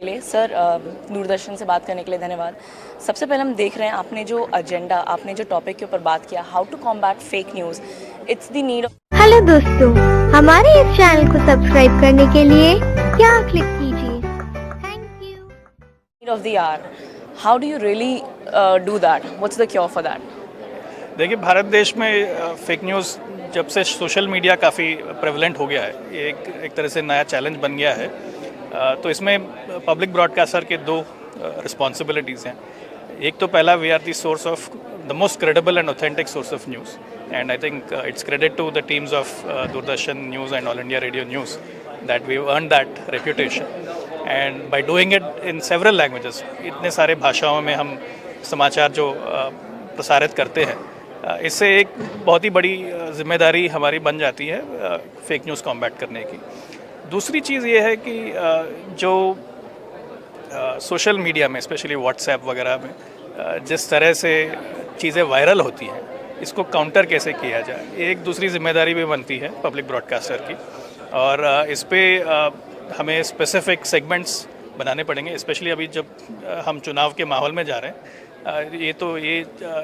लिए सर दूरदर्शन से बात करने के लिए धन्यवाद। सबसे पहले हम देख रहे हैं आपने जो एजेंडा, आपने जो टॉपिक के ऊपर बात किया, how to combat fake news, it's the need hello दोस्तों, हमारे इस चैनल को सब्सक्राइब करने के लिए यहाँ क्लिक कीजिए। Thank you. Of the hour. How do you really do that? What's the cure for that? देखिए, भारत देश में फेक न्यूज़ जब से सोशल मीडिया काफ़ी प्रेवलेंट हो गया है, ये एक तरह से नया चैलेंज बन गया है। तो इसमें पब्लिक ब्रॉडकास्टर के दो रिस्पॉन्सिबिलिटीज़ हैं। एक तो पहला, we are the source of the most credible and authentic source of news, and I think it's credit to the teams of Doordarshan news and All India Radio news that we earn that reputation. And by doing it in several languages, इतने सारे भाषाओं में हम समाचार जो प्रसारित करते हैं, इससे एक बहुत ही बड़ी जिम्मेदारी हमारी बन जाती है फेक न्यूज़ कॉम्बैट करने की। दूसरी चीज़ ये है कि जो सोशल मीडिया में, स्पेशली व्हाट्सएप वगैरह में जिस तरह से चीज़ें वायरल होती हैं, इसको काउंटर कैसे किया जाए, एक दूसरी जिम्मेदारी भी बनती है पब्लिक ब्रॉडकास्टर की। और इस पे हमें स्पेसिफिक सेगमेंट्स बनाने पड़ेंगे, स्पेशली अभी जब हम चुनाव के माहौल में जा रहे हैं। ये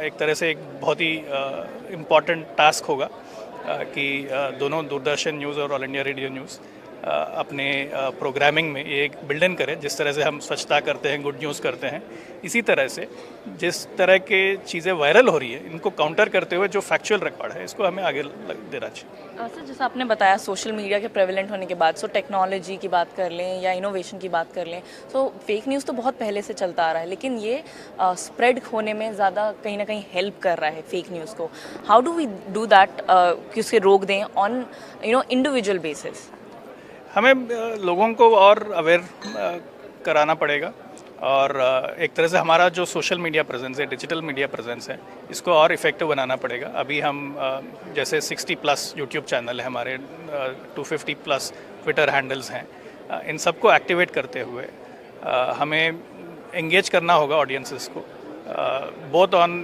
एक तरह से एक बहुत ही इम्पॉर्टेंट टास्क होगा कि दोनों दूरदर्शन न्यूज़ और ऑल इंडिया रेडियो न्यूज़ अपने प्रोग्रामिंग में ये एक बिल्ड इन करें। जिस तरह से हम स्वच्छता करते हैं, गुड न्यूज़ करते हैं, इसी तरह से जिस तरह के चीज़ें वायरल हो रही है, इनको काउंटर करते हुए जो फैक्चुअल रिकॉर्ड है, इसको हमें आगे देना चाहिए। सर, जैसा आपने बताया सोशल मीडिया के प्रेवलेंट होने के बाद, सो टेक्नोलॉजी की बात कर लें या इनोवेशन की बात कर लें, सो फेक न्यूज़ तो बहुत पहले से चलता आ रहा है, लेकिन ये स्प्रेड होने में ज़्यादा कहीं ना कहीं हेल्प कर रहा है फेक न्यूज़ को। How do we do that कि उसे रोक दें ऑन इंडिविजुअल बेसिस? हमें लोगों को और अवेयर कराना पड़ेगा, और एक तरह से हमारा जो सोशल मीडिया प्रेजेंस है, डिजिटल मीडिया प्रेजेंस है, इसको और इफ़ेक्टिव बनाना पड़ेगा। अभी हम जैसे 60+ यूट्यूब चैनल है हमारे, 250+ ट्विटर हैंडल्स हैं, इन सबको एक्टिवेट करते हुए हमें एंगेज करना होगा ऑडियंसेस को, बोथ ऑन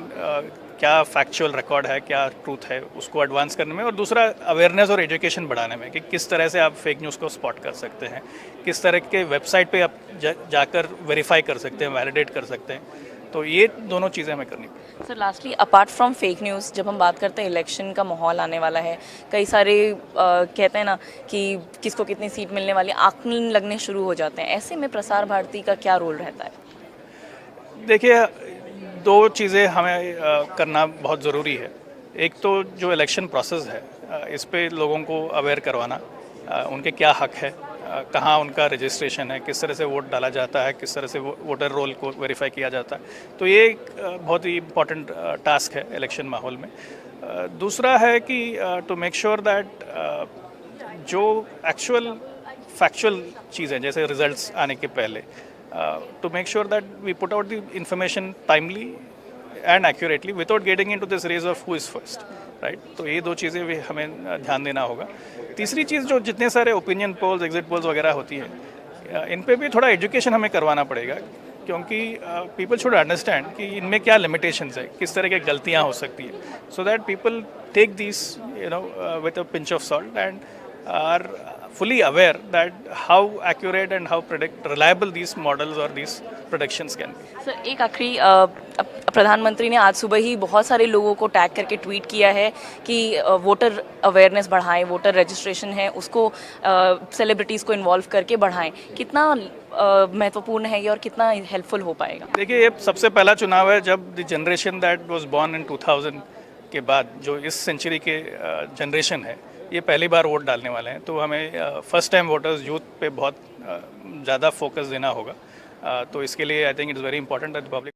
क्या फैक्चुअल रिकॉर्ड है, क्या ट्रूथ है, उसको एडवांस करने में, और दूसरा अवेयरनेस और एजुकेशन बढ़ाने में कि किस तरह से आप फेक न्यूज़ को स्पॉट कर सकते हैं, किस तरह के वेबसाइट पे आप जाकर वेरीफाई कर सकते हैं, वैलिडेट कर सकते हैं। तो ये दोनों चीज़ें हमें करनी पड़ेंगी। Sir, lastly, apart from fake news, जब हम बात करते हैं इलेक्शन का माहौल आने वाला है, कई सारे कहते हैं ना कि किसको कितनी सीट मिलने वाली, आंकलन लगने शुरू हो जाते हैं। ऐसे में प्रसार भारती का क्या रोल रहता है? देखिए, दो चीज़ें हमें करना बहुत ज़रूरी है। एक तो जो इलेक्शन प्रोसेस है, इस पे लोगों को अवेयर करवाना, उनके क्या हक है, कहाँ उनका रजिस्ट्रेशन है, किस तरह से वोट डाला जाता है, किस तरह से वोटर रोल को वेरीफाई किया जाता है। तो ये एक बहुत ही इम्पॉर्टेंट टास्क है इलेक्शन माहौल में। दूसरा है कि टू मेक श्योर दैट जो एक्चुअल फैक्चुअल चीज़ें, जैसे रिजल्ट्स आने के पहले, to make sure that we put out the information timely and accurately without getting into this race of who is first, right? तो ये दो चीज़ें भी हमें ध्यान देना होगा। तीसरी चीज़, जो जितने सारे ओपिनियन पोल्स, एग्जिट पोल्स वगैरह होती हैं, इन पे भी थोड़ा एजुकेशन हमें करवाना पड़ेगा, क्योंकि पीपल शुड अंडरस्टैंड कि इनमें क्या लिमिटेशंस है, किस तरह की गलतियाँ हो सकती है, so that people take this with a pinch of salt and are fully aware that how accurate and how reliable these models or these predictions can be. Sir, एक आखिरी, प्रधानमंत्री ने आज सुबह ही बहुत सारे लोगों को टैग करके ट्वीट किया है कि वोटर अवेयरनेस बढ़ाएं, वोटर रजिस्ट्रेशन है उसको सेलिब्रिटीज़ को इन्वॉल्व करके बढ़ाएं। कितना महत्वपूर्ण है ये और कितना हेल्पफुल हो पाएगा? देखिए, ये सबसे पहला चुनाव है जब the generation that was born in 2000 के बाद, जो इस सेंचुरी के जनरेशन है, ये पहली बार वोट डालने वाले हैं। तो हमें फर्स्ट टाइम वोटर्स, यूथ पे बहुत ज़्यादा फोकस देना होगा। तो इसके लिए आई think it's very important that the public